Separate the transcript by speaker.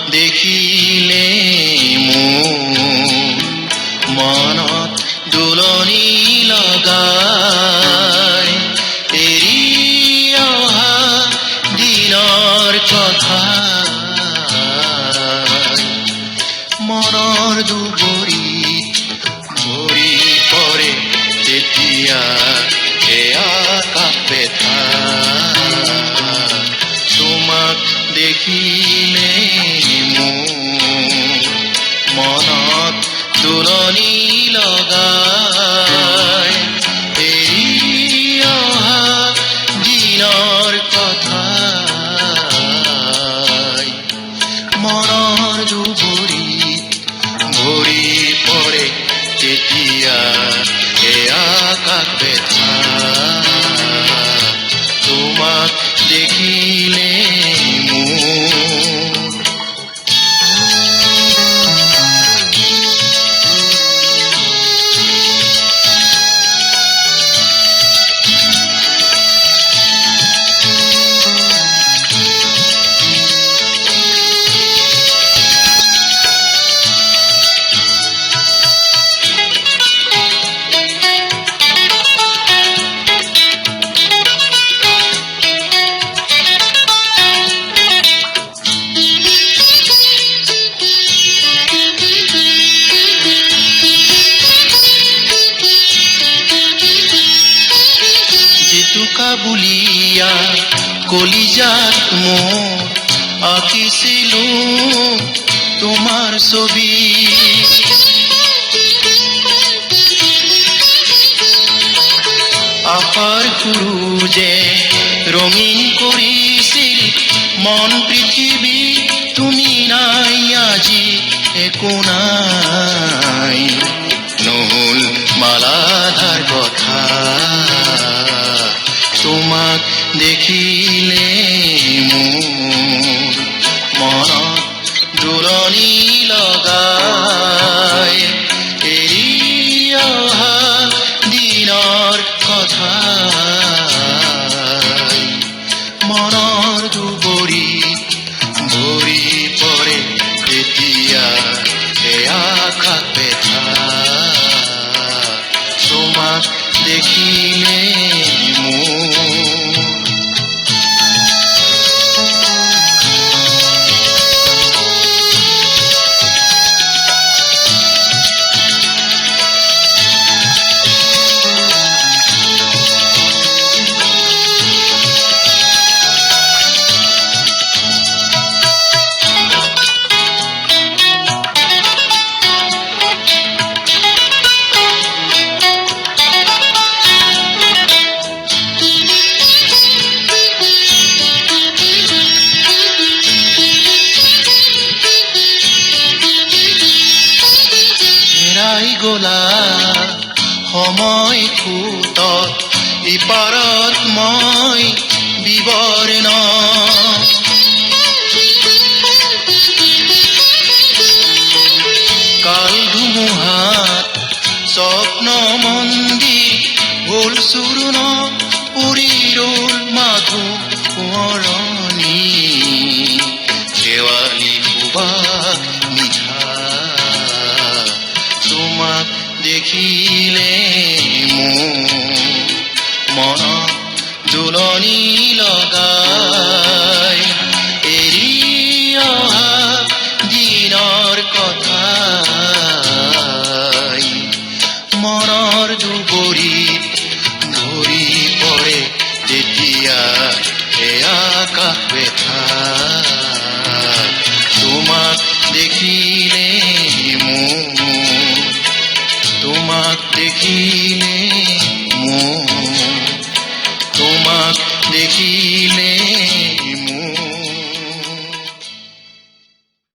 Speaker 1: দেখিলে মোৰ মনত দুলনি লগায় এৰি অহা দিনৰ কথা মনৰ দুবৰিত ভৰি পৰে যেতিয়া এয়া কাপেথা তোমাক দেখিলে মোৰ মনত দুলনি লগায় এৰি অহা দিনৰ কথা মনৰ দুবৰিত ভৰি পৰে তেতিয়া এয়া কাপেথা তোমাক দেখিলে বুলিয়া কলিজাত মোৰ আঁকিছিলো তোমাৰ ছবি আশাৰ সুৰুজে ৰঙীন কৰিছিল মন পৃথিৱী তুমি নাই আজি একো নাই নহল মালাধাৰ কথা তোমাক দেখিলে মোৰ মনত দুলনি লগায় এৰি অহা দিনৰ কথা মনৰ দুবৰিত ভৰি পৰে তেতিয়া এয়া কাপেথা তোমাক দেখিলে গলা সময় খুতত ইপাৰত মই বিবৰ্ণ কাল ধুমুহাত স্বপ্ন মন্দিৰ হ'ল চূৰ্ণ পুৰি ৰ'ল মাধু সোঁৱৰণি শেৱালি সুবাস মিঠা তোমাক দেখিলে মোৰ মনত দুলনি লগায় এৰি অহা দিনৰ কথা মনৰ দুবৰিত ভৰি পৰে তেতিয়া এয়া কাপেথা তোমাক দেখিলে মোৰ তোমাক দেখিলে